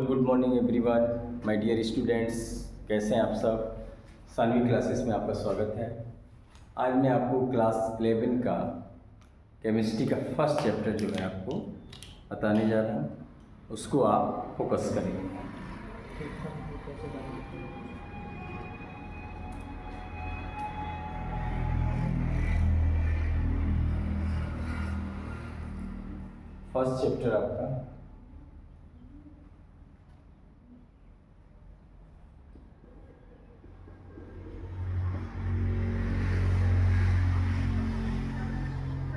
Good morning everyone my dear students. कैसे हैं आप सब। सानवी क्लासेस में आपका स्वागत है। आज मैं आपको क्लास 11 का केमिस्ट्री का फर्स्ट चैप्टर जो है आपको बताने जा रहा हूँ, उसको आप फोकस करेंगे। फर्स्ट चैप्टर आपका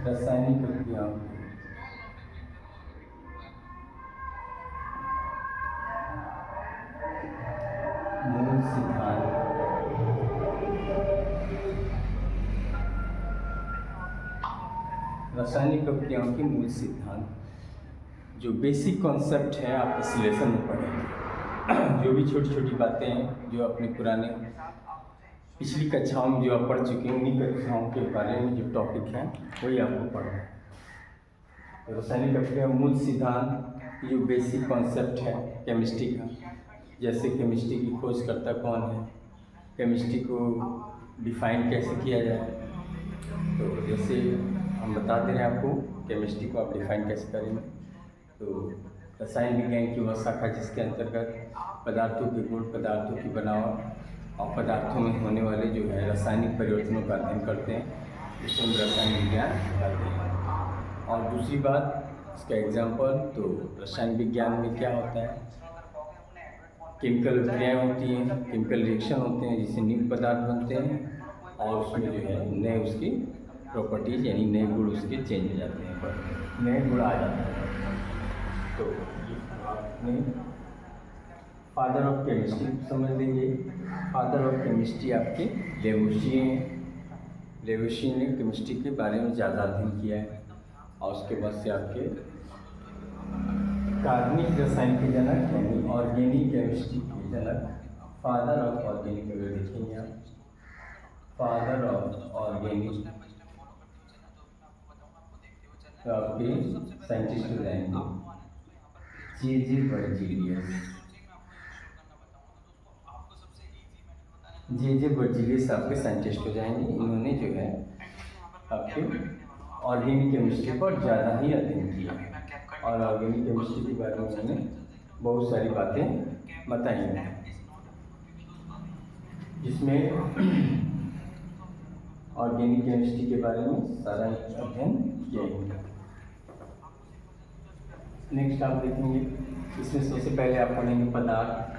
रासायनिक प्रक्रियाओं मूल सिद्धांत। रासायनिक प्रक्रियाओं के मूल सिद्धांत, जो बेसिक कॉन्सेप्ट है आप इस लेसन में पढ़ेंगे। जो भी छोटी छोटी बातें हैं जो अपने पुराने पिछली कक्षाओं में जो आप पढ़ चुके हैं, उन्हीं कक्षाओं के बारे में जो टॉपिक हैं वही आपको पढ़ना है। रासायनिक प्रक्रिया मूल सिद्धांत, जो बेसिक कॉन्सेप्ट है केमिस्ट्री का, जैसे केमिस्ट्री की खोजकर्ता कौन है, केमिस्ट्री को डिफाइन कैसे किया जाए। तो जैसे हम बता दे रहे हैं आपको केमिस्ट्री को आप डिफाइन कैसे करेंगे। तो रसायन विज्ञान की वह शाखा जिसके अंतर्गत पदार्थों के गुण, पदार्थों की बनावट और पदार्थों में होने वाले जो है रासायनिक परिवर्तनों का अध्ययन करते हैं, जिसे हम रसायन विज्ञान कहते हैं। और दूसरी बात, इसका एग्जाम्पल, तो रसायन विज्ञान में क्या होता है, केमिकल क्रियाएँ होती हैं, केमिकल रिएक्शन होते हैं जिससे न्यू पदार्थ बनते हैं और उसमें जो है नए उसकी प्रॉपर्टीज यानी नए गुण उसके चेंज हो जाते हैं, नए गुण आ जाते हैं। तो आपने फादर ऑफ केमिस्ट्री समझ लीजिए। फादर ऑफ केमिस्ट्री आपके लेवोसिए हैं। लेवोसिए ने केमिस्ट्री के बारे में ज़्यादा अध्ययन किया है। और उसके बाद से आपके कार्बनिक रसायन के जनक यानी ऑर्गेनिक केमिस्ट्री के जनक, फादर ऑफ ऑर्गेनिक, अगर देखेंगे आप, फादर ऑफ ऑर्गेनिक, तो आपके साइंटिस्ट हो जाएंगे जे वर्जीलियस। जे वर्जीलियस आपके साइंटिस्ट हो जाएंगे। इन्होंने जो है आपके ऑर्गेनिक केमिस्ट्री पर ज़्यादा ही अध्ययन किया और ऑर्गेनिक केमिस्ट्री के बारे में उन्होंने बहुत सारी बातें बताई हैं, जिसमें ऑर्गेनिक केमिस्ट्री के बारे में सारा अध्ययन किया गया। नेक्स्ट आप देखेंगे, इसमें सबसे पहले आप पढ़ेंगे पदार्थ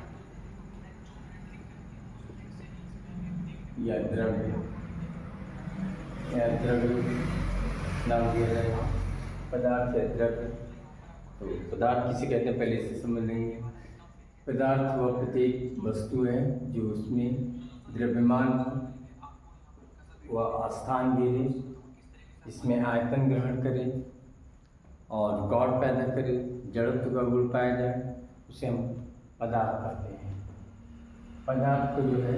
या द्रव्य, या द्रव्य नाम दिया जाएगा, पदार्थ या द्रव्य। तो पदार्थ किसे कहते हैं पहले से समझ लेंगे। पदार्थ वह प्रत्येक वस्तु है जो उसमें द्रव्यमान व स्थान घेरे, इसमें आयतन ग्रहण करे और गौड़ पैदा करे, जड़त्व का गुण पाया जाए, उसे हम पदार्थ कहते हैं। पदार्थ को जो है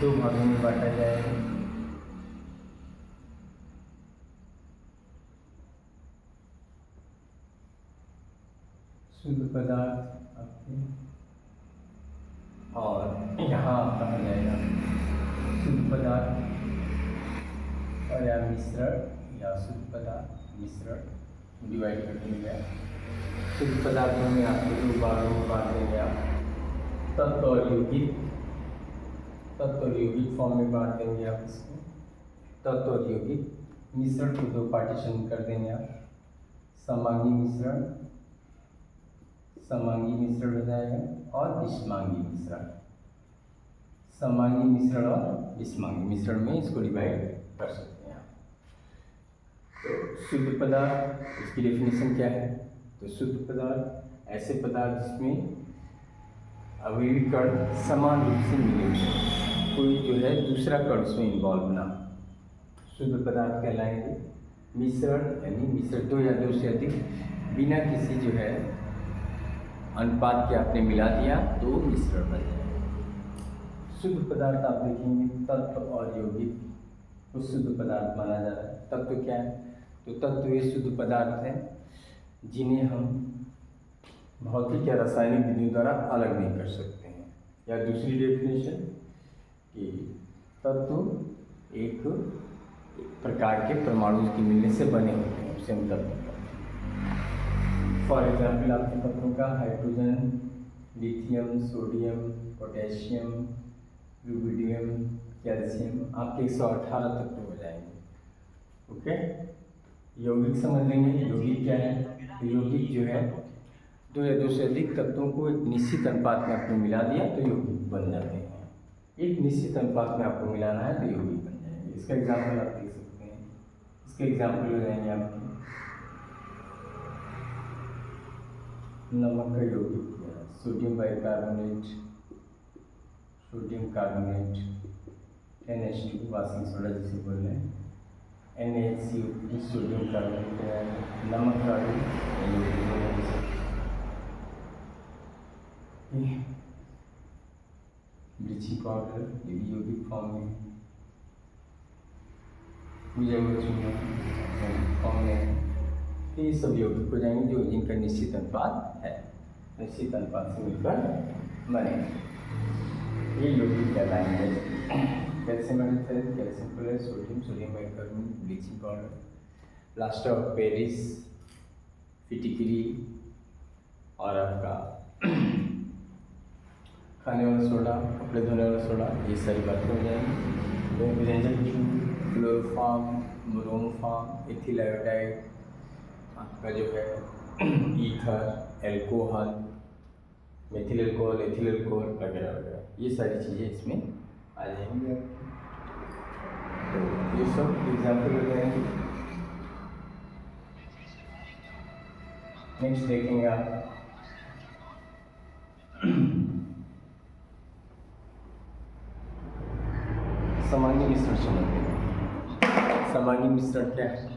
दो भागों में बांटा जाएगा। शुद्ध पदार्थ आपके, और यहाँ कहा जाएगा शुद्ध पदार्थ और या मिश्रण या शुद्ध पदार्थ मिश्रण डिवाइड कर देंगे। शुद्ध पदार्थों में आपको दो भागों में बांट देंगे आप, तत्व और यौगिक। तत्व और यौगिक फॉर्म में बांट देंगे आप इसको, तत्व और यौगिक। मिश्रण को दो पार्टीशन कर देंगे आप, समांगी मिश्रण, समांगी मिश्रण हो जाएगा, और विषमांगी मिश्रण। समांगी मिश्रण और विषमांगी मिश्रण में इसको डिवाइड कर सकते हैं आप। तो शुद्ध पदार्थ, इसकी डेफिनेशन क्या है। तो शुद्ध पदार्थ ऐसे पदार्थ जिसमें अवयवी कण समान रूप से मिले हुए, कोई जो है दूसरा कण उसमें इन्वॉल्व ना, शुद्ध पदार्थ कहलाएंगे। मिश्रण यानी मिश्रण दो या दो से अधिक बिना किसी जो है अनुपात के आपने मिला दिया तो मिश्रण बन जाएगा। शुद्ध पदार्थ आप देखेंगे तत्व और यौगिक को शुद्ध पदार्थ माना जा रहा है। तत्व क्या है, तो तत्व वे शुद्ध पदार्थ हैं जिन्हें हम भौतिक या रासायनिक विधियों द्वारा अलग नहीं कर सकते हैं। या दूसरी डेफिनेशन कि तत्व एक प्रकार के परमाणु के मिलने से बने होते हैं, उसे हम तत्व कहते हैं। फॉर एग्जाम्पल आपके तत्वों का hydrogen, lithium, sodium, potassium, rubidium, calcium, आपके 118 तत्व हो जाएंगे। ओके, यौगिक समझ लेंगे। यौगिक क्या है? तो यौगिक जो है दो या दो से अधिक तत्वों को एक निश्चित अनुपात में आपने मिला दिया तो यौगिक बन जाते हैं। एक निश्चित अनुपात में आपको मिलाना है तो यौगिक बन जाएंगे। इसका एग्जाम्पल आप देख सकते हैं। इसके एग्जाम्पल हो जाएंगे आपके नमक का यौगिक क्या है? Sodium bicarbonate, sodium carbonate, NH2 washing soda जिसे बोल रहे हैं, NaHCO सोडियम कार्बोनेट है, नमक का ब्लीचिंग पाउडर, ये भी यौगिक फॉर्म में है, फॉर्म में है। तो ये सब यौगिक हो जाएंगे जो जिनका निश्चित अनुपात है, निश्चित अनुपात से मिलकर बने, ये यौगिक कहलाएंगे। Calcium hydroxide, calcium chloride, sodium, sodium bicarbonate, bleaching powder, plaster of Paris, फिटिकरी और आपका खाने वाला सोडा, कपड़े धोने वाला सोडा, ये सारी बातें हो जाएंगी। व्यंजन क्लोरोफॉर्म, ब्रोमोफॉर्म, एथिल आयोडाइड, आपका जो है ether, alcohol, methyl alcohol, ethyl alcohol वगैरह वगैरह, ये सारी चीज़ें इसमें आ जाएंगी। तो ये सब एग्जाम्पल हो जाएंगे। नेक्स्ट देखेंगे आप सामान्य मिश्रण समझते। सामान्य मिश्रण क्या है?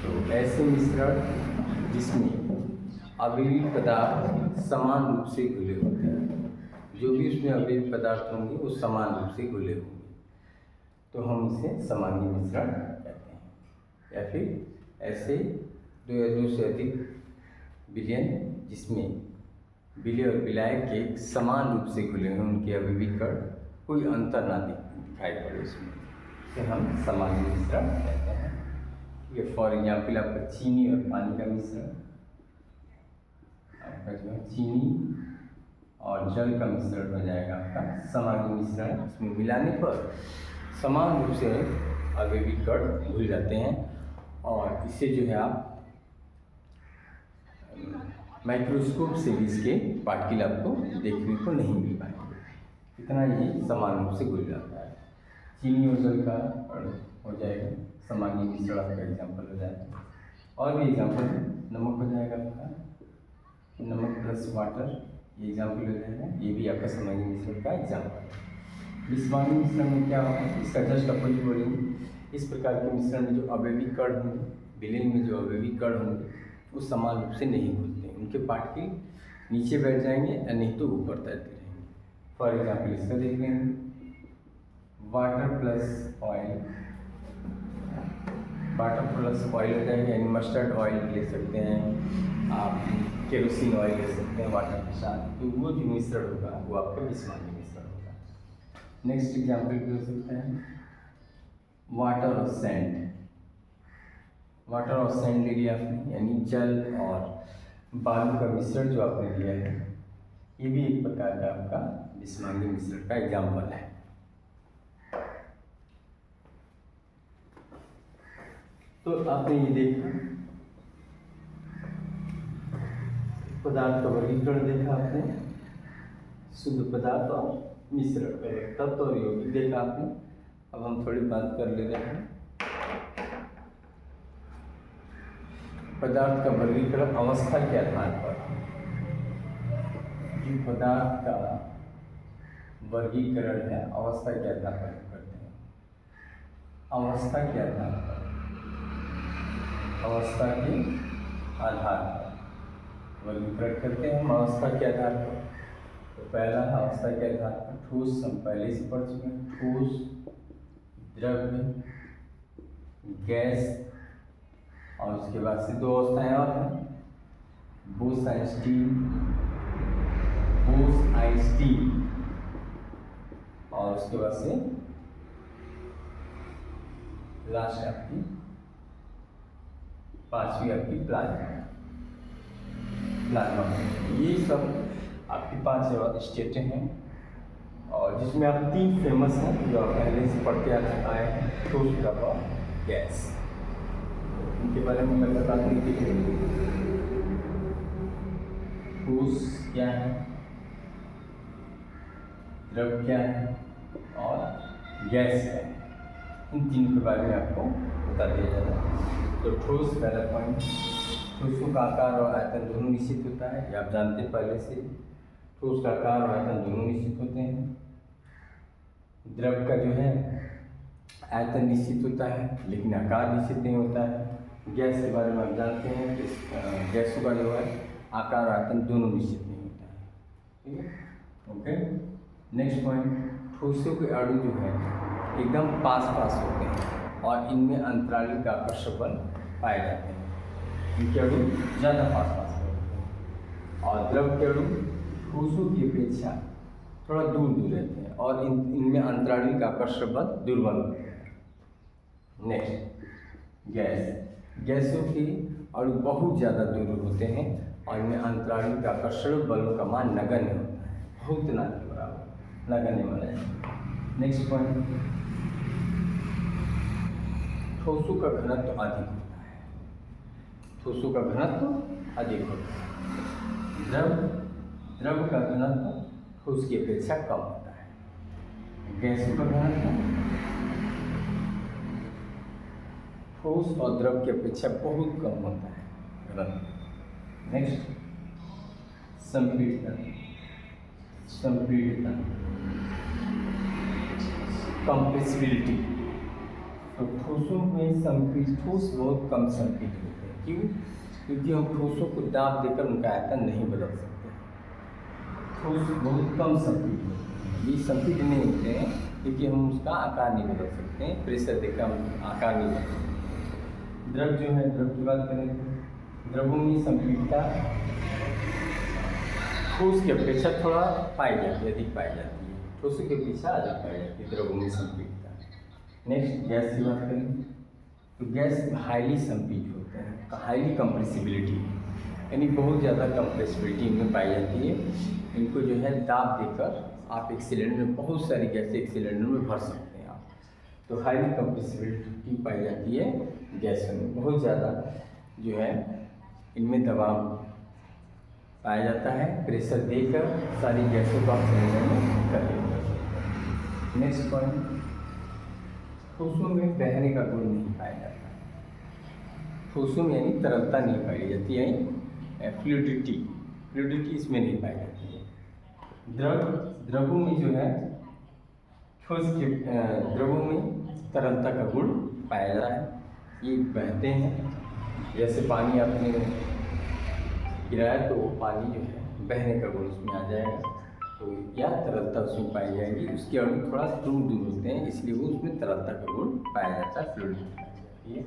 तो ऐसे मिश्रण जिसमें अवयवी पदार्थ समान रूप से घुले होते हैं, जो भी उसमें अवयवी पदार्थ होंगे वो समान रूप से घुले होंगे, तो हम इसे सामान्य मिश्रण कहते हैं। या फिर ऐसे दो या दो से अधिक विलयन जिसमें विलय और विलायक के समान रूप से घुले हों, उनके अवयवी कण कोई अंतर ना दिखाई पड़े उसमें, इसे हम सामान्य मिश्रण कहते हैं। ये फॉर एग्जाम्पल आपका चीनी और पानी का मिश्रण, आपका जो है चीनी और जल का मिश्रण हो जाएगा आपका सामान्य मिश्रण। इसमें मिलाने पर समान रूप से अवयवी कण घुल जाते हैं और इससे जो है आप माइक्रोस्कोप से भी इसके पार्टिकल आपको देखने को नहीं मिल पाएंगे, इतना ये समान रूप से घुल जाता है। चीनी और जल का हो जाएगा सामान्य मिश्रण का एग्जाम्पल हो जाएगा। और भी एग्जाम्पल नमक हो जाएगा आपका, नमक प्लस वाटर, ये एग्जाम्पल हो जाएगा, ये भी आपका सामान्य मिश्रण का एग्जाम्पल। सामान्य मिश्रण में क्या होगा, इसका जस्ट अपोजिट बोलेंगे। इस प्रकार के मिश्रण में जो अवयवी कण होंगे, विलयन में जो अवयवी कण होंगे वो समान रूप से नहीं घुलते, उनके पार्टिकल नीचे बैठ जाएंगे या नहीं तो ऊपर तैरते रहेंगे। फॉर एग्जाम्पल इसका देख लेंगे, water plus oil, water plus oil हो जाएगा, यानी मस्टर्ड ऑयल ले सकते हैं आप, केरोसिन ऑयल ले सकते हैं वाटर के साथ, तो वो जो मिश्रण होगा वो आपका विस्मान्य मिश्रण होगा। नेक्स्ट एग्जाम्पल भी हो सकता है वाटर और सैंड, वाटर और सैंड ले लिया आपने, यानी जल और बालू का मिश्रण जो आपने लिया है, ये भी एक प्रकार का आपका विस्मान्य मिश्रण का एग्जाम्पल है। तो आपने ये देखा पदार्थ का वर्गीकरण देखा आपने, शुद्ध पदार्थ और मिश्रण, तत्व और यौगिक देखा आपने। अब हम थोड़ी बात कर ले रहे हैं पदार्थ का वर्गीकरण अवस्था के आधार पर। जो पदार्थ का वर्गीकरण है अवस्था के आधार पर करते हैं, अवस्था के आधार पर, अवस्था के आधार पर वर्गीकरण करते हैं हम अवस्था के आधार पर। तो पहला अवस्था के आधार पर ठोस, हम पहले से पढ़ चुके हैं, ठोस, द्रव्य, गैस और उसके बाद से दो अवस्थाएं और हैं, बोस-आइंस्टीन, और उसके बाद से लास्ट आपकी पांचवी आपकी प्लाज्मा। ये सब आपकी 5 स्टेटें हैं, और जिसमें आप 3 फेमस हैं जो आप पहले से पढ़ते आए हैं, ठोस, द्रव और गैस। इनके बारे में मैं बता दूँ कि ठोस क्या है, द्रव क्या है और गैस क्या है, इन तीनों के बारे में आपको बता दिया जाता है। तो ठोस, पहला पॉइंट, ठोसों का आकार और आयतन दोनों निश्चित होता है, ये आप जानते हैं पहले से। ठोस का आकार और आयतन दोनों निश्चित होते हैं। द्रव का जो है आयतन निश्चित होता है लेकिन आकार निश्चित नहीं होता है। गैस के बारे में आप जानते हैं कि गैसों का जो है आकार और आयतन दोनों निश्चित नहीं होता है। ठीक है, ओके। नेक्स्ट पॉइंट, ठोसों के अणु जो है एकदम पास होते हैं और इनमें अंतरालिक आकर्षक बल पाए जाते हैं। इनके अणु ज़्यादा पास होते हैं, और द्रव के अणु ठोसों की अपेक्षा थोड़ा दूर रहते हैं और इनमें अंतरालिक आकर्षक बल दुर्बल होते हैं। नेक्स्ट, गैसों के अणु बहुत ज़्यादा दूर होते हैं और इनमें अंतरालिक आकर्षण बलों का मान नगण्य होता है, बहुत ना के बराबर, नगण्य माना जाता है। नेक्स्ट पॉइंट, ठोसों का घनत्व अधिक होता है। ठोसों का घनत्व अधिक होता है। द्रव का घनत्व ठोस की अपेक्षा कम होता है। गैसों का घनत्व ठोस और द्रव की अपेक्षा बहुत कम होता है घनत्व। नेक्स्ट, संपीड़ितता, कंप्रेसिबिलिटी। तो ठोसों में ठोस बहुत कम संपीड़ित होते हैं। क्यों? क्योंकि हम ठोसों को दाब देकर उनका आयतन नहीं बदल सकते। ठोस बहुत कम संपीड़ित होते हैं, ये संपीड़ित नहीं होते हैं क्योंकि हम उसका आकार नहीं बदल सकते हैं, प्रेशर देकर हम आकार नहीं बदल सकते। द्रव जो है, द्रव की बात करें तो द्रवों में संपीड़ितता ठोस की अपेक्षा थोड़ा पाई जाती है, अधिक पाई जाती है। ठोसों की अपेक्षा अधिक पाई जाती है द्रवों में संपीड़ितता। नेक्स्ट, गैस की बात करें तो गैस हाईली संपीड़ित होते हैं, हाईली कंप्रेसिबिलिटी, यानी बहुत ज़्यादा कंप्रेसिबिलिटी इनमें पाई जाती है। इनको जो है दाब देकर आप एक सिलेंडर में बहुत सारी गैसें एक सिलेंडर में भर सकते हैं आप। तो हाईली कंप्रेसिबिलिटी पाई जाती है गैसों में, बहुत ज़्यादा जो है इनमें दबाव पाया जाता है, प्रेशर देकर सारी गैसों को आप सिलेंडर में कर देते हैं। नेक्स्ट पॉइंट, ठोसों में बहने का गुण नहीं पाया जाता। ठोसों में यानी तरलता नहीं पाई जाती है, फ्लूइडिटी इसमें नहीं पाई जाती है। द्रवों में जो है ठोस के द्रवों में तरलता का गुण पाया जाता है, ये बहते हैं। जैसे पानी आपने गिराया तो वो पानी जो है बहने का गुण उसमें आ जाएगा, तो या तरलता उसमें पाई जाएगी। उसके अणु थोड़ा दूर होते हैं, इसलिए वो उसमें तरलता का गुण पाया जाता है, फ्लूइडिटी पाई जाती है।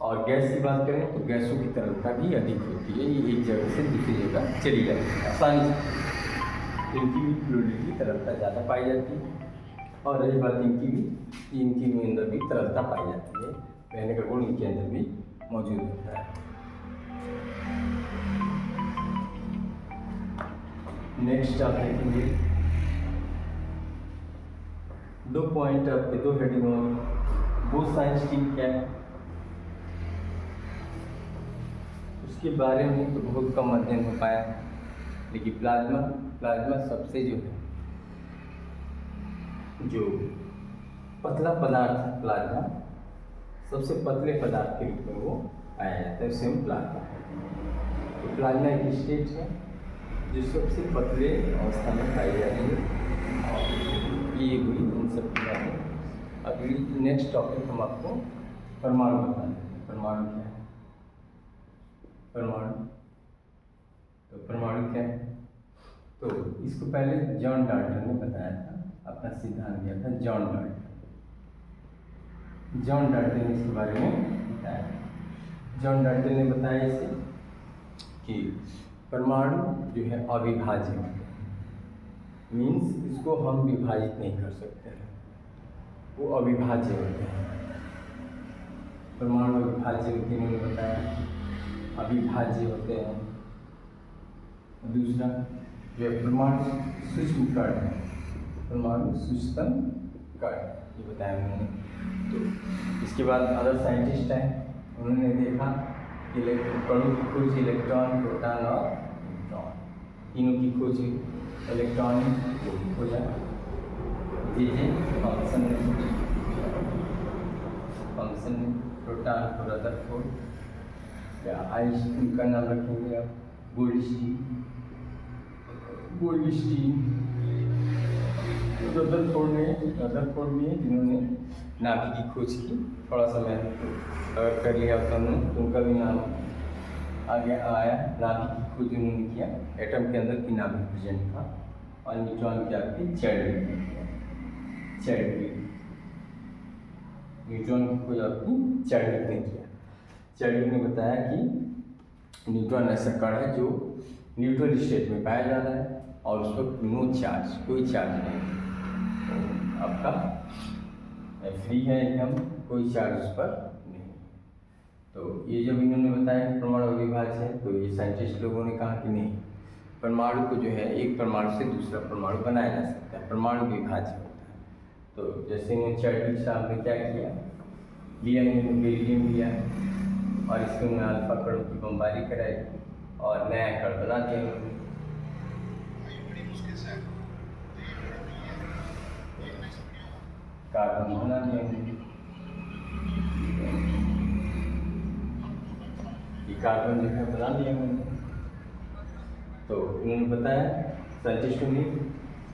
और गैस की बात करें तो गैसों की तरलता भी अधिक होती है, ये एक जगह से दूसरी जगह चली जाती है आसानी से, इनकी भी फ्लूइडिटी तरलता ज़्यादा पाई जाती है। और रही बात इनकी अंदर भी तरलता पाई जाती है, बहने का गुण इनके अंदर भी मौजूद होता है। नेक्स्ट आप देखेंगे 2 पॉइंट आपके 2 हेडिंग और बोस-आइंस्टीन क्या है उसके बारे में तो बहुत कम अध्ययन हो पाया है, लेकिन प्लाज्मा सबसे जो पतला पदार्थ है, प्लाज्मा सबसे पतले पदार्थ के रूप में वो पाया जाता है, उसे हम प्लाज्मा कहते हैं। तो प्लाज्मा एक स्टेट है जो सबसे पतले अवस्था में पाई जा रही है। और ये हुई इन सब की बातें। अगली नेक्स्ट टॉपिक हम आपको परमाणु बता देते हैं। परमाणु क्या है? परमाणु क्या है? तो इसको पहले जॉन डाल्टन ने बताया था, अपना सिद्धांत दिया था जॉन डाल्टन ने इसके बारे में बताया। जॉन डाल्टन ने बताया इसे कि परमाणु जो है अविभाज्य होते हैं, मीन्स इसको हम विभाजित नहीं कर सकते हैं, वो अविभाज्य होते हैं। परमाणु अविभाज्य होते हैं, उन्होंने बताया अविभाज्य होते हैं। दूसरा जो है परमाणु सूक्ष्म कण है, परमाणु सूक्ष्म कण, ये बताया उन्होंने। तो इसके बाद अदर साइंटिस्ट हैं, उन्होंने देखा कि कणों की खोज इलेक्ट्रॉन, प्रोटॉन और न्यूट्रॉन, तीनों की खोज इलेक्ट्रॉन की खोजा जे थॉमसन ने, प्रोटॉन को रदरफोर्ड या आइंस्टीन का नाम रखेंगे आप, गोल्डस्टीन रदरफोर्ड में, जिन्होंने नाभि की खोज की। थोड़ा सा मैं अगर कर लिया होता हूँ तो उनका भी नाम आगे आया। नाभि की खोज उन्होंने किया, एटम के अंदर की नाभि प्रेजेंट था। और न्यूट्रॉन की आपकी चैडविक, न्यूट्रॉन की खोज आपकी चैडविक ने किया। चैडविक ने बताया कि न्यूट्रॉन ऐसा कण है जो न्यूट्रल स्टेट में पाया जा रहा है और उस पर नो चार्ज, कोई चार्ज नहीं, तो आपका फ्री है एकदम, कोई चार्ज उस पर नहीं। तो ये जब इन्होंने बताया कि परमाणु अविभाज्य है, तो ये साइंटिस्ट लोगों ने कहा कि नहीं, परमाणु को जो है एक परमाणु से दूसरा परमाणु बनाया जा सकता है, परमाणु विभाज्य होता है। तो जैसे इन्होंने चैडविक साहब ने क्या किया, इन्होंने बेरिलियम लिया और इसके उन्होंने अल्फा कणों की बमबारी कराई और नया कण बना दिया उन्होंने। कार्बन बना दिया उन्होंने, ये कार्बन जो है बना दिया उन्होंने। तो उन्होंने बताया, साइंटिस्टों ने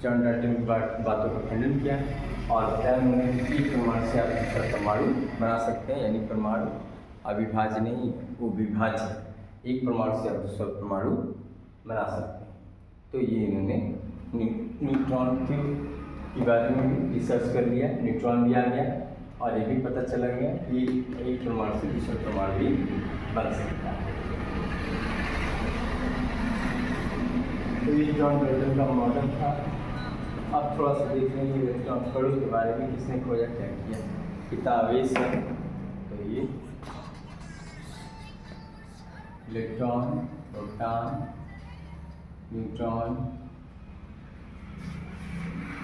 जॉन डाल्टन की बातों को खंडन किया और बताया उन्होंने एक परमाणु से आप दूसरा परमाणु बना सकते हैं, यानी परमाणु अविभाज्य नहीं, वो विभाज्य है, एक परमाणु से आप दूसरा परमाणु बना सकते हैं। तो ये इन्होंने न्यूट्रॉन के बारे में भी रिसर्च कर लिया, न्यूट्रॉन भी आ गया और ये भी पता चला गया कि एक परमाणु से दूसरा परमाणु भी बन सकता है। तो ये जॉन डाल्टन का मॉडल था। अब थोड़ा सा देख लेंगे इलेक्ट्रॉन कणों के बारे में, किसने खोजा, क्या किया, कितना आवेश है। तो ये इलेक्ट्रॉन, प्रोटॉन, न्यूट्रॉन,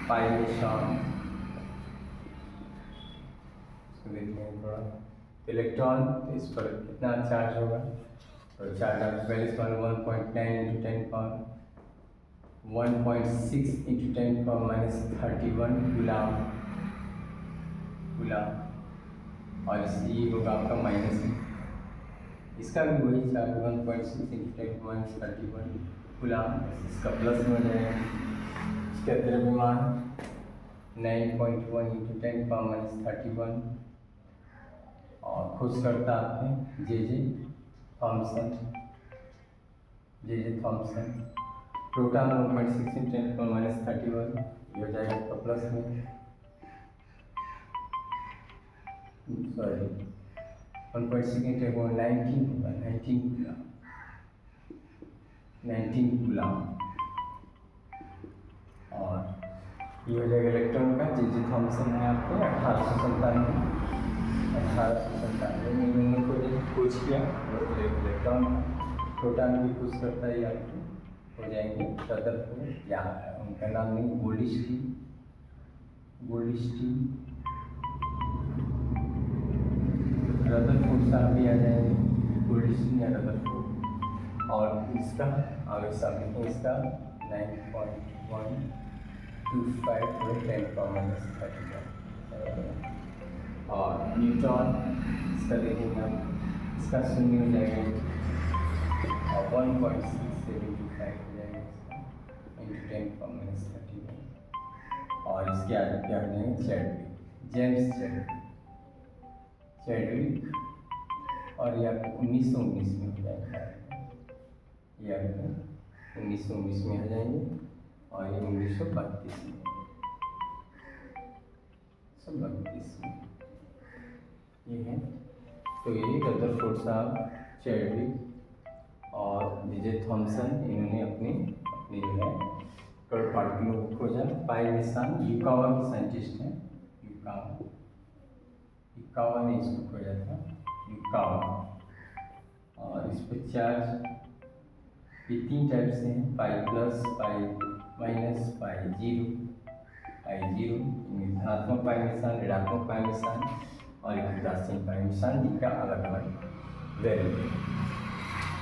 पाइलेशन, देखिए थोड़ा इलेक्ट्रॉन, इस पर कितना चार्ज होगा, तो चार्ज आपको पहले इस पर 1.9 into 10 power 1.6 into 10 power minus 31 गुलाम, और ये होगा आपका माइनस, इसका भी वही चार्ज 1.6 इंटू 10 पावर माइनस 31 गुलाम, इसका प्लस में हो जाएगा। इसका द्रव्यमान 9.1 इंटू 10 पावर माइनस 31 और खोजकर्ता आपके J Thomson. Proton 1.6 into 10 power minus 31, ये हो जाएगा आपका प्लस में, सॉरी 1.6 इंटू 19 होगा, 19 गुलाम। और ये हो जाएगा इलेक्ट्रॉन का, जे थॉमसन है आपको 1897 में उन्होंने खोज किया इलेक्ट्रॉन। प्रोटॉन की खोज करता है आपको हो जाएंगे रदरफोर्ड, या उनका नाम नहीं, गोल्डस्टीन, रदरफोर्ड साहब भी आ जाएंगे, गोल्डस्टीन या रदरफोर्ड। और इसका आगे सामने इसका 9.125 10 पावर माइनस 31। और न्यूट्रॉन इसका देखेंगे आप, इसका शून्य हो जाएगा और 1.6725 हो जाएगा इसका इंटू 10 पावर माइनस 31। और इसके आगे क्या हो जाएंगे, जेम्स चैडविक, और ये आपको 1919 में हो जाएगा, ये आपको 1919 में हो जाएंगे और ये 1932 में, 32 में ये है तो ये रदरफोर्ड साहब, चैडविक और जे थॉमसन, इन्होंने अपनी अपनी जो है कर्व पार्टिकलों को खोजा। पाई निशान युकावा के साइंटिस्ट हैं, युकावा ने इसको खोजा था, युकावा। और इस पर चार्ज ये 3 टाइप से हैं, pi plus, pi minus, pi zero, धनात्मक पाई निशान, ऋणात्मक पाई निशान और एक उदासीन पाई निशान, जिनका अलग अलग वैल्यू है।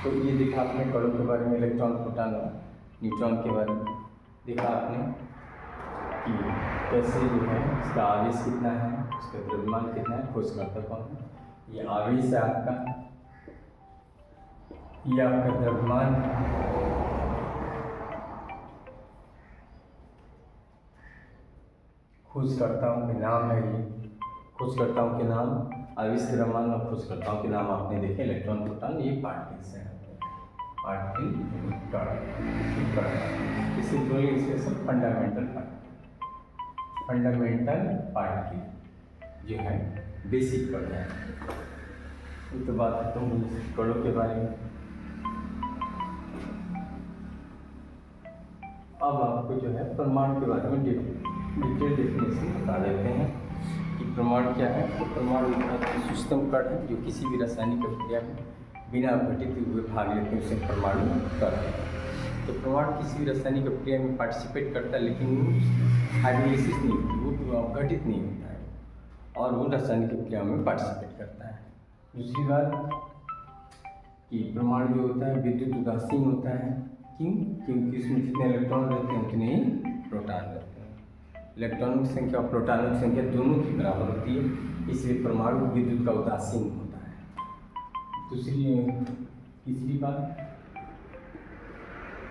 तो ये देखा आपने कणों के बारे में, इलेक्ट्रॉन, प्रोटॉन और न्यूट्रॉन के बारे में देखा आपने कि कैसे जो है इसका आवेश कितना है, उसका द्रव्यमान कितना है, खोजकर्ता कौन है। ये आवेश है आपका, ये आपका द्रव्यमान है, खोजकर्ताओं के नाम है। ये खोजकर्ताओं के नाम, आवेश, द्रव्यमान और खोजकर्ताओं के नाम आपने देखे, इलेक्ट्रॉन, प्रोटॉन, ये पार्टिकल्स हैं, इसे बोलेंगे स्पेशल फंडामेंटल पार्टिकल जो है बेसिक कण है। तो बात करता हूँ कणों के बारे में। अब आपको जो है परमाणु के बारे में डिटेल डेफिनेशन बता देते हैं कि परमाणु क्या है। तो परमाणु एक सूक्ष्म कण है जो किसी भी रासायनिक प्रक्रिया में बिना घटित हुए भाग लेते हैं, उसे परमाणु कहते हैं। तो परमाणु किसी भी रासायनिक प्रक्रिया में पार्टिसिपेट करता है, लेकिन वो हाइड्रोलिसिस नहीं होती, वो घटित नहीं होता है और वो रासायनिक प्रक्रिया में पार्टिसिपेट करता है। दूसरी बात कि परमाणु जो होता है विद्युत उदासीन होता है। क्यों? क्योंकि इसमें जितने इलेक्ट्रॉन रहते हैं उतने ही प्रोटॉन रहते हैं। इलेक्ट्रॉनों की संख्या और प्रोटॉनों की संख्या दोनों की बराबर होती है, इसलिए परमाणु विद्युत का उदासीन होता है। तीसरी बात,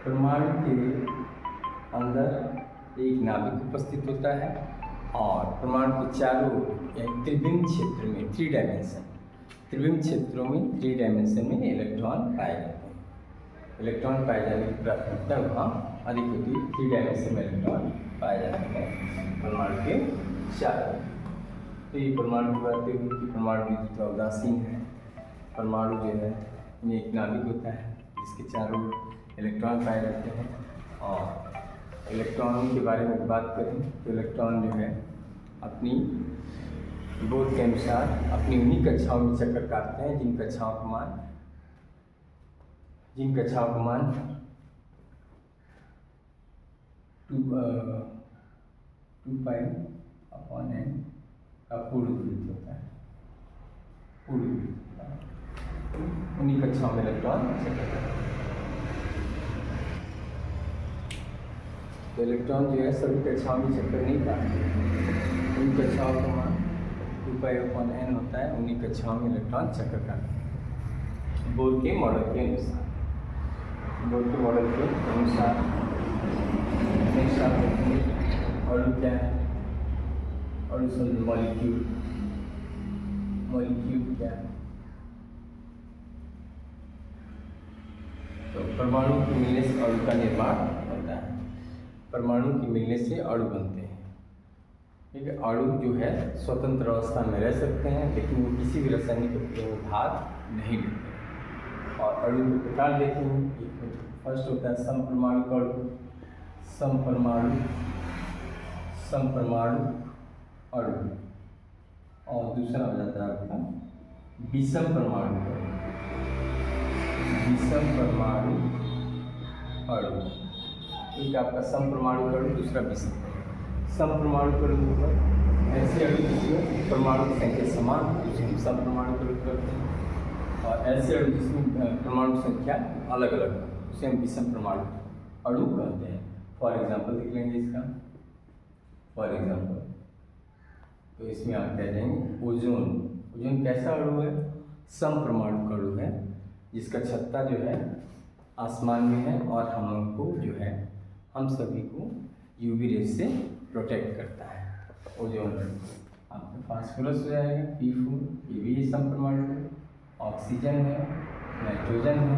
परमाणु के अंदर एक नाभिक उपस्थित होता है और परमाणु के चारों त्रिविम क्षेत्र में, 3 डायमेंशन, त्रिविम क्षेत्रों में 3 डायमेंशन में इलेक्ट्रॉन पाए जाते हैं। इलेक्ट्रॉन पाए जाने की प्राथमिकता वहाँ अधिक होती है, 3 डायमेंशन में इलेक्ट्रॉन पाए जाते हैं परमाणु के चारों। तो ये परमाणु की बातें हुई कि परमाणु विद्युत का उदासीन है। परमाणु जो है में एक नाभिक होता है जिसके चारों इलेक्ट्रॉन पाए जाते हैं। और इलेक्ट्रॉनों के बारे में बात करें तो इलेक्ट्रॉन जो है अपनी बोध के अनुसार अपनी उन्हीं कक्षाओं में चक्कर काटते हैं जिन कक्षाओं का मान 2π/n का पूर्ण विद्युत होता है, उन्हीं कक्षाओं में इलेक्ट्रॉन चक्कर काटते हैं। तो इलेक्ट्रॉन जो है सभी कक्षाओं में चक्कर नहीं काटते, उन कक्षाओं का मान 2π/n होता है, उन्हीं कक्षाओं में इलेक्ट्रॉन चक्कर काटते हैं। बोर के मॉडल के अनुसार अणु क्या है, अणु शब्द मॉलिक्यूल क्या है। तो परमाणु के मिलने से अणु का निर्माण होता है, परमाणु के मिलने से अणु बनते हैं। ठीक है, अणु जो है स्वतंत्र अवस्था में रह सकते हैं, लेकिन वो किसी भी रासायनिक प्रक्रिया में भाग नहीं लेते। और अणु के प्रकार देखेंगे, फर्स्ट होता है समपरमाणु अणु, समपरमाणु अणु, और दूसरा हो जाता है आपका विषम परमाणु अणु। एक आपका समपरमाणु अणु, दूसरा विषम। समपरमाणु अणु मतलब ऐसे अणु जिसमें परमाणु की संख्या समान हो, जिसे हम समपरमाणु अणु कहते हैं। और ऐसे अणु जिसमें परमाणु संख्या अलग अलग हो, उसे हम विषम परमाणु अणु कहते हैं। फॉर एग्जाम्पल देख लेंगे इसका। फॉर एग्जाम्पल तो इसमें आप कह देंगे ओजोन कैसा अणु है, समपरमाणु अणु है, जिसका छत्ता जो है आसमान में है और हम लोग को जो है, हम सभी को यूवी रे से प्रोटेक्ट करता है। ओजोन आपका फास्फोरस हो जाएगा P4, ये भी समपरमाणु है। ऑक्सीजन है, नाइट्रोजन है,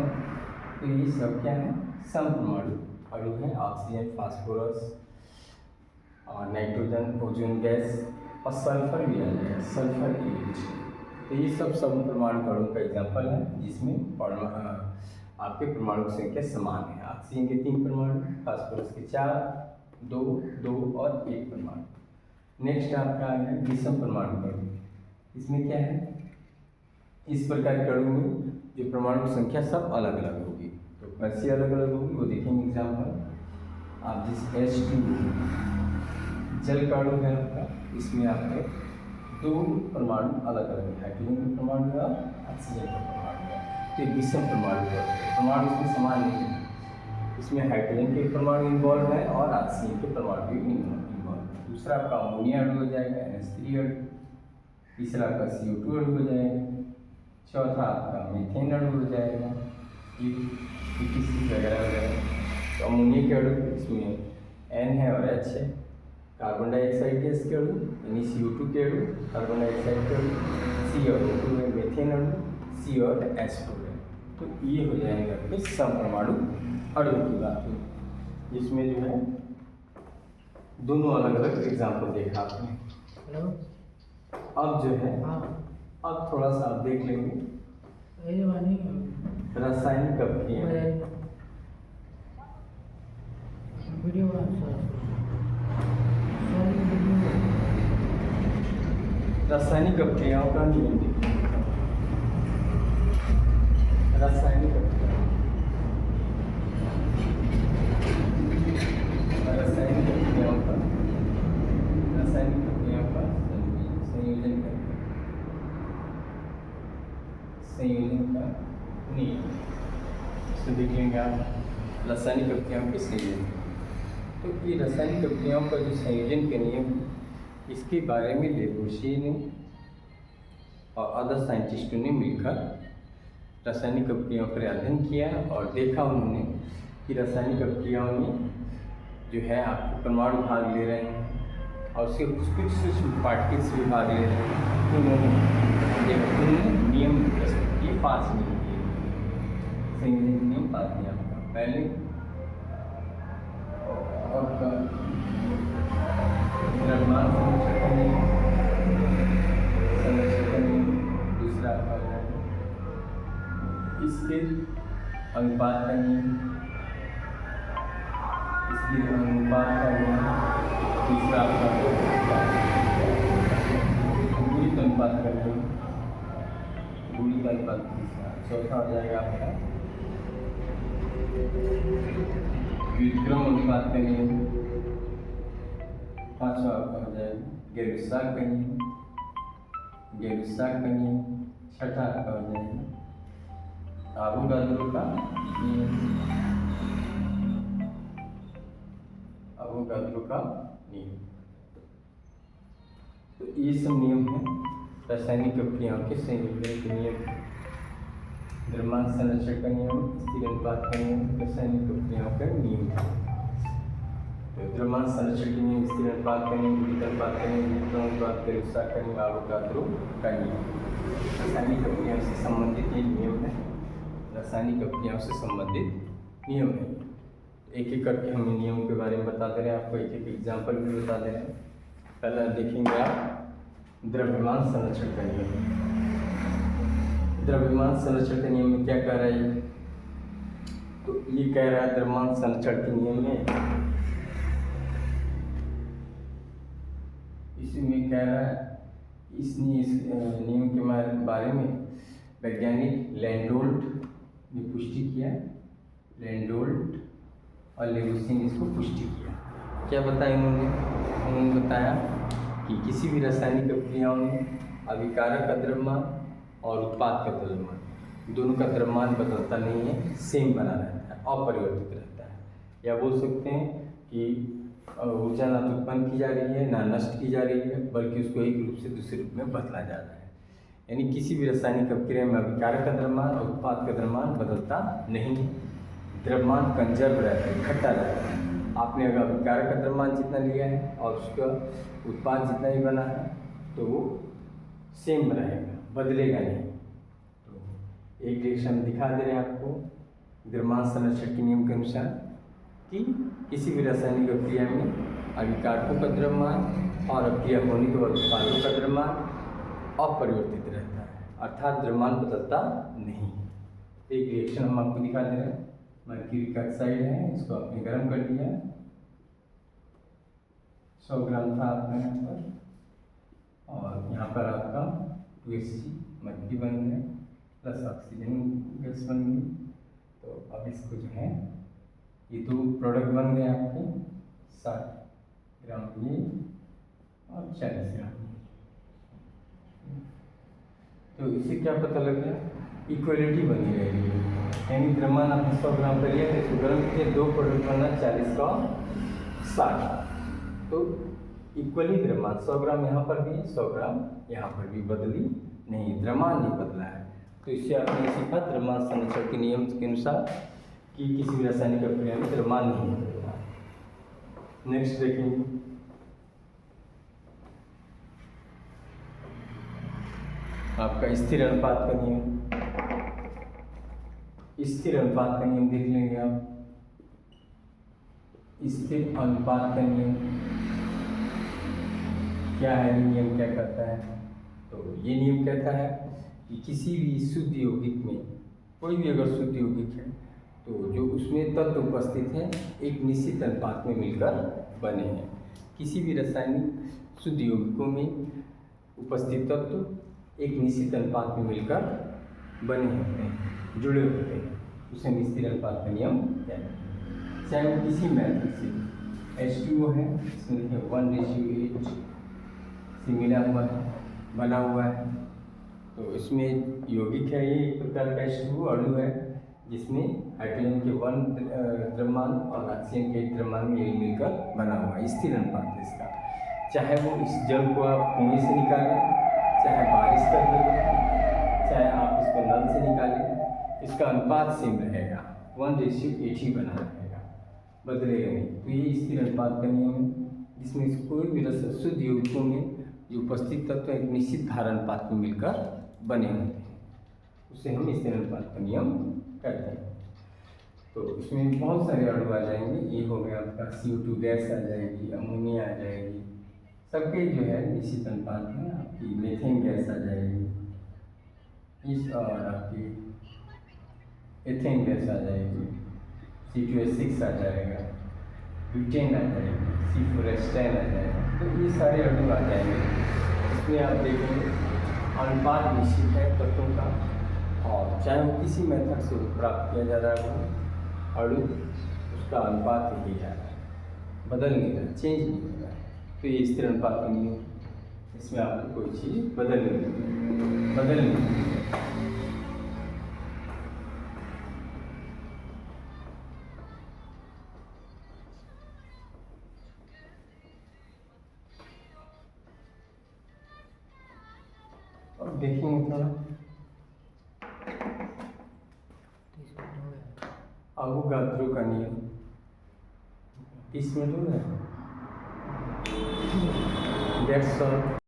तो ये सब क्या है, समपरमाणु अणु है। ऑक्सीजन, फास्फोरस और नाइट्रोजन, ओजोन गैस और सल्फर भी आ जाएगा, सल्फर एट, तो ये सब समपरमाणु कणों का एग्जाम्पल है जिसमें आपके परमाणु की संख्या समान है। ऑक्सीजन के 3 परमाणु, फास्फोरस के 4, 2, 2 और 1 परमाणु। नेक्स्ट आपका आ गया विषम परमाणु कणु। इसमें क्या है, इस प्रकार के अणु में जो परमाणु की संख्या सब अलग अलग होगी। तो कैसे अलग अलग होगी वो देखेंगे एग्जाम्पल। आप जिस H2 जल का अणु है आपका, इसमें आपके 2 परमाणु अलग अलग है, हाइड्रोजन का परमाणु और ऑक्सीजन का परमाणु है। तो ये विषम परमाणु है, परमाणु इसमें समान नहीं है। इसमें हाइड्रोजन के परमाणु इन्वॉल्व है और ऑक्सीजन के परमाणु भी इन्वॉल्व है। दूसरा आपका अमोनिया अणु हो जाएगा, NH3 अणु। तीसरा आपका CO2 अणु हो जाएगा। चौथा आपका मीथेन अणु हो जाएगा, वगैरह वगैरह। तो अमोनिया के अणु इसमें N है और H है। कार्बन डाइऑक्साइड गैस के अणु यानी CO2 के अणु, कार्बन डाइऑक्साइड के अणु C और O2 है, मीथेन अणु C और H2 है। तो ये हो जाएंगे आपके समपरमाणु अणु की बात हुई, जिसमें जो है दोनों अलग अलग एग्जाम्पल देखा आपने। हेलो, अब जो है अब थोड़ा सा आप देख लेंगे रासायनिक अभिक्रिया। वीडियो रासायनिक अभिक्रियाओं का नियम देखिए। रासायनिक अभिक्रिया, रासायनिक अभिक्रियाओं का संयोजन का नियम। तो देख लेंगे आप रासायनिक अभिक्रियाओं के संयोजन। तो ये रासायनिक अभिक्रियाओं का जो संयोजन के नियम, इसके बारे में लेबोर्सियर ने और अदर साइंटिस्टों ने मिलकर रासायनिक अभिक्रियाओं पर अध्ययन किया और देखा उन्होंने कि रासायनिक अभिक्रियाओं में जो है आपके परमाणु भाग ले रहे हैं और उसके कुछ सूक्ष्म पार्टिकल्स भी भाग ले रहे हैं। तो उन्होंने नियम ये 5 नियम दिए, संयोजन नियम 5 दिए आपका। पहले आपका द्रव्यमान संरक्षण, दूसरा आपका स्थिर अनुपात का नियम, स्थिर अनुपात का नियम। तीसरा आपका गुणित अनुपात का नियम, गुणित अनुपात तीसरा। चौथा हो जाएगा आपका व्युत्क्रम अनुपात का नियम। पांचवा आपका हो जाएगा गैर-विस्तार का नियम, गैर-विस्तार का नियम। छठा आपका हो जाएगा अवोगाद्रो का नियम, अवोगाद्रो का नियम। तो ये सब नियम है रासायनिक अभिक्रियाओं के संयोजन के नियम। द्रव्यमान संरक्षण का नियम, स्थिर अनुपात का नियम, रासायनिक अभिक्रियाओं का नियम। तो द्रव्यमान संरक्षण के नियम, स्थिर अनुपात का नियम, गुणित अनुपात का नियम, व्युत्क्रम अनुपात, गैर-विस्तार का नियम, अवोगाद्रो का नियम। रासायनिक अभिक्रियाओं से संबंधित ये नियम है, रासायनिक अभिक्रियाओं से संबंधित नियम है। एक एक करके हम नियमों के बारे में बता दे रहे हैं आपको, एक एक एग्जाम्पल भी बता दे रहे हैं। पहला देखेंगे आप द्रव्यमान संरक्षण का नियम। द्रव्यमान संरक्षण के नियम में क्या कह रहा है? तो ये कह रहा है द्रव्यमान संरक्षण के नियम में, इसमें कह रहा है इस नियम के बारे में वैज्ञानिक लैंडोल्ट ने पुष्टि किया। लैंडोल्ट और लेबोर्सियर ने इसको पुष्टि किया। क्या बताया उन्होंने बताया कि किसी भी रासायनिक अभिक्रियाओं में अभिकारक का द्रव्यमान और उत्पाद का द्रव्यमान दोनों का द्रव्यमान बदलता नहीं है, सेम बना रहता है, अपरिवर्तित रहता है। या बोल सकते हैं कि ऊर्जा ना तो उत्पन्न की जा रही है ना नष्ट की जा रही है, बल्कि उसको एक रूप से दूसरे रूप में बदला जा रहा है। यानी किसी भी रासायनिक अभिक्रिया में अभिकारक का द्रव्यमान और उत्पाद का द्रव्यमान बदलता नहीं है, द्रव्यमान कंजर्व रहता है, इकट्ठा रहता है। आपने अगर अभिकारक का द्रव्यमान जितना लिया है और उसका उत्पाद जितना ही बना है तो वो सेम रहेगा, बदलेगा नहीं। तो एक डायरेक्शन दिखा दे रहे हैं आपको द्रव्यमान संरक्षण के नियम के अनुसार कि किसी भी रासायनिक अभिक्रिया में अभिकारकों का द्रव्यमान और अभिक्रिया होने के बाद उत्पादों का द्रव्यमान अपरिवर्तित रहता है। अर्थात द्रव्यमान बदलता नहीं। एक रिएक्शन हम आपको दिखा दे रहे हैं। मर्क्यूरी का ऑक्साइड है, इसको आपने गर्म कर दिया, 100 ग्राम था आपका यहाँ पर, और यहाँ पर आपका 2Hg मर्क्यूरी बन गया प्लस ऑक्सीजन गैस बन गई। तो अब इसको जो है ये दो प्रोडक्ट बन गए आपके, 60 ग्राम ये और 40 ग्राम। तो इससे क्या पता लग गया, इक्वलिटी बनी रहेगी, यानी द्रव्यमान आपने 100 ग्राम कर लिया, तो इसको गर्म किया, दो प्रोडक्ट बनना 40 का 60। तो इक्वली द्रव्यमान 100 ग्राम यहाँ पर भी, 100 ग्राम यहाँ पर भी बदली नहीं, द्रव्यमान नहीं बदला है। तो इससे आपने सीखा द्रव्यमान संरक्षण के नियम के अनुसार कि किसी भी रासायनिक प्रक्रिया में द्रव्यमान नहीं बदलेगा। नेक्स्ट देखेंगे, आपका स्थिर अनुपात का नियम। स्थिर अनुपात का नियम देख लेंगे आप। स्थिर अनुपात का नियम क्या है, नियम क्या कहता है? तो ये नियम कहता है कि किसी भी शुद्ध यौगिक में, कोई भी अगर शुद्ध यौगिक है तो जो उसमें तत्व उपस्थित हैं एक निश्चित अनुपात में मिलकर बने हैं। किसी भी रासायनिक शुद्ध यौगिकों में उपस्थित तत्व एक निश्चित अनुपात में मिलकर बने होते हैं, जुड़े होते हैं, उसे हम स्थिर अनुपात का नियम कहते हैं। चाहे वो किसी मैट्रिक्स से H2O है, इसमें देखिए 1:8 से मिला हुआ है, बना हुआ है, तो इसमें यौगिक है, ये एक प्रकार का H2O अणु है जिसमें हाइड्रोजन के 1 द्रव्यमान और ऑक्सीजन के 1 द्रव्यमान में मिलकर बना हुआ है। स्थिर अनुपात है इसका। चाहे वो इस जल को आप कुएं से निकालें, चाहे बारिश कर दें, चाहे आप इसको नल से निकालें, इसका अनुपात सेम रहेगा, 1:8 ही बना रहेगा, बदलेगा नहीं। तो ये स्थिर अनुपात का नियम है, जिसमें कोई भी शुद्ध यौगिकों में जो उपस्थित तत्व एक निश्चित धारा अनुपात में मिलकर बने होते हैं, उसे हम स्थिर अनुपात का नियम कहते हैं। तो इसमें बहुत सारे अणु आ जाएंगे, ये हो गया आपका CO2 गैस आ जाएगी, अमोनिया आ जाएगी, सबके जो है निश्चित अनुपात में, आपकी मीथेन गैस आ जाएगी, इस और आपकी एथेन गैस आ जाएगी, C2H6 आ जाएगा, ब्यूटेन आ जाएगी, C4H10 आ जाएगा। तो ये सारे अणु आ जाएंगे। इसमें आप देखेंगे अनुपात निश्चित है तत्वों का, और चाहे वो किसी मेथड से प्राप्त किया जा रहा है अणु, उसका अनुपात ही जा रहा है, बदल नहीं रहा, चेंज नहीं हो रहा है। तो ये स्थिर अनुपात का नियम, इसमें आपको कोई चीज़ बदल नहीं। अब देखेंगे थोड़ा अवोगाद्रो का नियम। 30 मिनट हो गया। That's all.